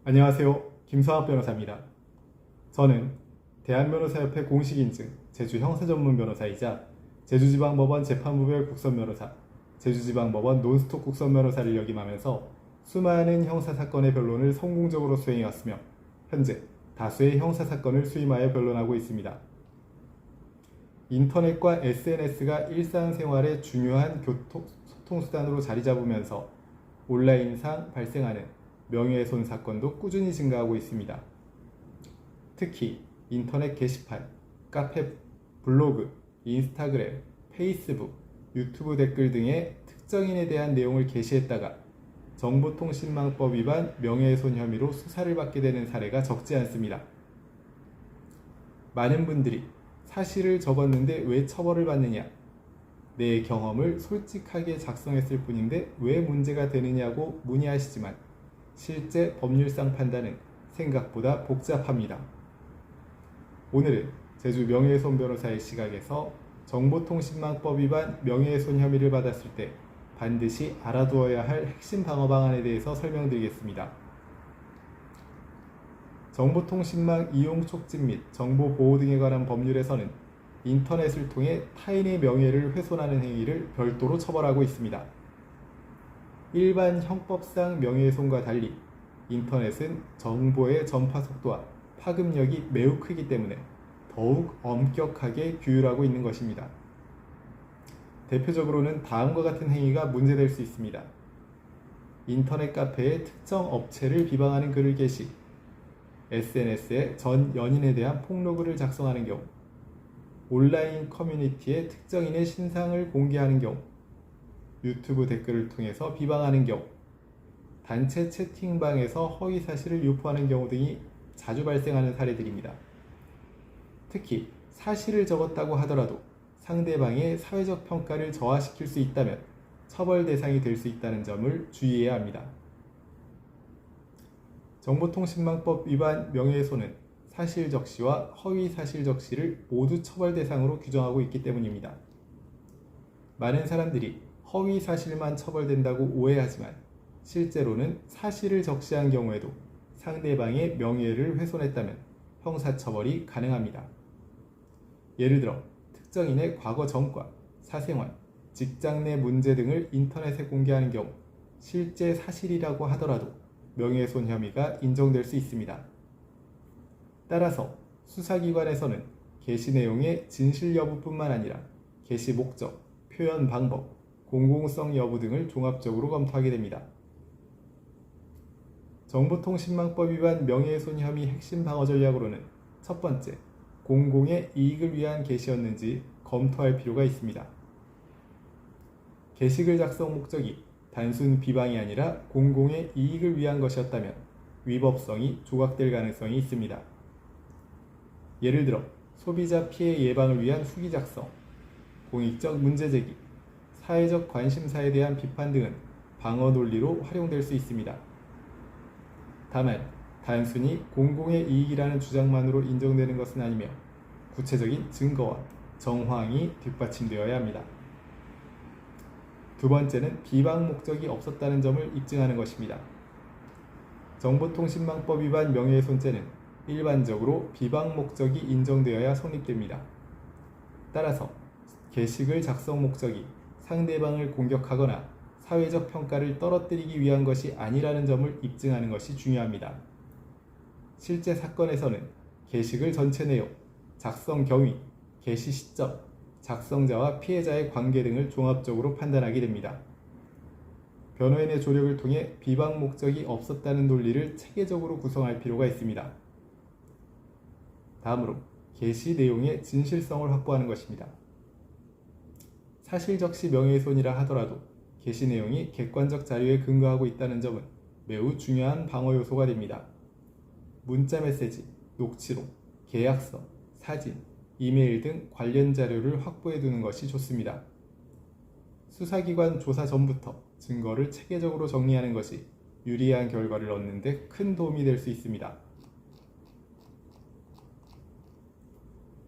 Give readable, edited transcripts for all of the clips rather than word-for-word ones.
안녕하세요. 김서학 변호사입니다. 저는 대한변호사협회 공식인증 제주형사전문변호사이자 제주지방법원 재판부별 국선변호사, 제주지방법원 논스톱 국선변호사를 역임하면서 수많은 형사사건의 변론을 성공적으로 수행해왔으며 현재 다수의 형사사건을 수임하여 변론하고 있습니다. 인터넷과 SNS가 일상생활의 중요한 소통수단으로 자리잡으면서 온라인상 발생하는 명예훼손 사건도 꾸준히 증가하고 있습니다. 특히 인터넷 게시판, 카페, 블로그, 인스타그램, 페이스북, 유튜브 댓글 등의 특정인에 대한 내용을 게시했다가 정보통신망법 위반 명예훼손 혐의로 수사를 받게 되는 사례가 적지 않습니다. 많은 분들이 사실을 적었는데 왜 처벌을 받느냐, 내 경험을 솔직하게 작성했을 뿐인데 왜 문제가 되느냐고 문의하시지만 실제 법률상 판단은 생각보다 복잡합니다. 오늘은 제주 명예훼손 변호사의 시각에서 정보통신망법 위반 명예훼손 혐의를 받았을 때 반드시 알아두어야 할 핵심 방어 방안에 대해서 설명드리겠습니다. 정보통신망 이용 촉진 및 정보 보호 등에 관한 법률에서는 인터넷을 통해 타인의 명예를 훼손하는 행위를 별도로 처벌하고 있습니다. 일반 형법상 명예훼손과 달리 인터넷은 정보의 전파 속도와 파급력이 매우 크기 때문에 더욱 엄격하게 규율하고 있는 것입니다. 대표적으로는 다음과 같은 행위가 문제될 수 있습니다. 인터넷 카페에 특정 업체를 비방하는 글을 게시, SNS에 전 연인에 대한 폭로글을 작성하는 경우, 온라인 커뮤니티에 특정인의 신상을 공개하는 경우, 유튜브 댓글을 통해서 비방하는 경우, 단체 채팅방에서 허위 사실을 유포하는 경우 등이 자주 발생하는 사례들입니다. 특히 사실을 적었다고 하더라도 상대방의 사회적 평가를 저하시킬 수 있다면 처벌 대상이 될 수 있다는 점을 주의해야 합니다. 정보통신망법 위반 명예훼손은 사실적시와 허위사실적시를 모두 처벌 대상으로 규정하고 있기 때문입니다. 많은 사람들이 허위사실만 처벌된다고 오해하지만 실제로는 사실을 적시한 경우에도 상대방의 명예를 훼손했다면 형사처벌이 가능합니다. 예를 들어 특정인의 과거 전과, 사생활, 직장 내 문제 등을 인터넷에 공개하는 경우 실제 사실이라고 하더라도 명예훼손 혐의가 인정될 수 있습니다. 따라서 수사기관에서는 게시 내용의 진실 여부뿐만 아니라 게시 목적, 표현 방법, 공공성 여부 등을 종합적으로 검토하게 됩니다. 정보통신망법 위반 명예훼손 혐의 핵심 방어 전략으로는 첫 번째, 공공의 이익을 위한 게시였는지 검토할 필요가 있습니다. 게시글 작성 목적이 단순 비방이 아니라 공공의 이익을 위한 것이었다면 위법성이 조각될 가능성이 있습니다. 예를 들어 소비자 피해 예방을 위한 후기 작성, 공익적 문제 제기, 사회적 관심사에 대한 비판 등은 방어 논리로 활용될 수 있습니다. 다만 단순히 공공의 이익이라는 주장만으로 인정되는 것은 아니며 구체적인 증거와 정황이 뒷받침되어야 합니다. 두 번째는 비방 목적이 없었다는 점을 입증하는 것입니다. 정보통신망법 위반 명예훼손죄는 일반적으로 비방 목적이 인정되어야 성립됩니다. 따라서 게시글 작성 목적이 상대방을 공격하거나 사회적 평가를 떨어뜨리기 위한 것이 아니라는 점을 입증하는 것이 중요합니다. 실제 사건에서는 게시글 전체 내용, 작성 경위, 게시 시점, 작성자와 피해자의 관계 등을 종합적으로 판단하게 됩니다. 변호인의 조력을 통해 비방 목적이 없었다는 논리를 체계적으로 구성할 필요가 있습니다. 다음으로 게시 내용의 진실성을 확보하는 것입니다. 사실적시 명예훼손이라 하더라도 게시 내용이 객관적 자료에 근거하고 있다는 점은 매우 중요한 방어 요소가 됩니다. 문자 메시지, 녹취록, 계약서, 사진, 이메일 등 관련 자료를 확보해 두는 것이 좋습니다. 수사기관 조사 전부터 증거를 체계적으로 정리하는 것이 유리한 결과를 얻는 데 큰 도움이 될 수 있습니다.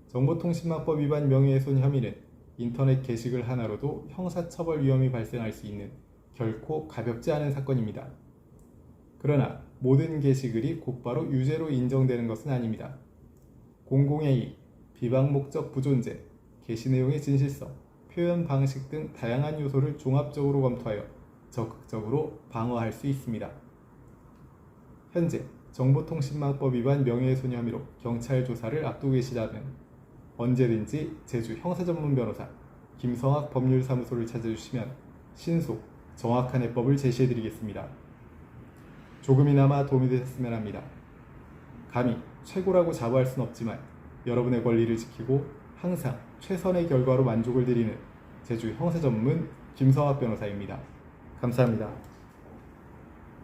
정보통신망법 위반 명예훼손 혐의는 인터넷 게시글 하나로도 형사처벌 위험이 발생할 수 있는 결코 가볍지 않은 사건입니다. 그러나 모든 게시글이 곧바로 유죄로 인정되는 것은 아닙니다. 공공의 이익, 비방 목적 부존재, 게시 내용의 진실성, 표현 방식 등 다양한 요소를 종합적으로 검토하여 적극적으로 방어할 수 있습니다. 현재 정보통신망법 위반 명예훼손 혐의로 경찰 조사를 앞두고 계시다면 언제든지 제주 형사전문변호사 김성학 법률사무소를 찾아주시면 신속, 정확한 해법을 제시해드리겠습니다. 조금이나마 도움이 되셨으면 합니다. 감히 최고라고 자부할 순 없지만 여러분의 권리를 지키고 항상 최선의 결과로 만족을 드리는 제주 형사전문 김성학 변호사입니다. 감사합니다.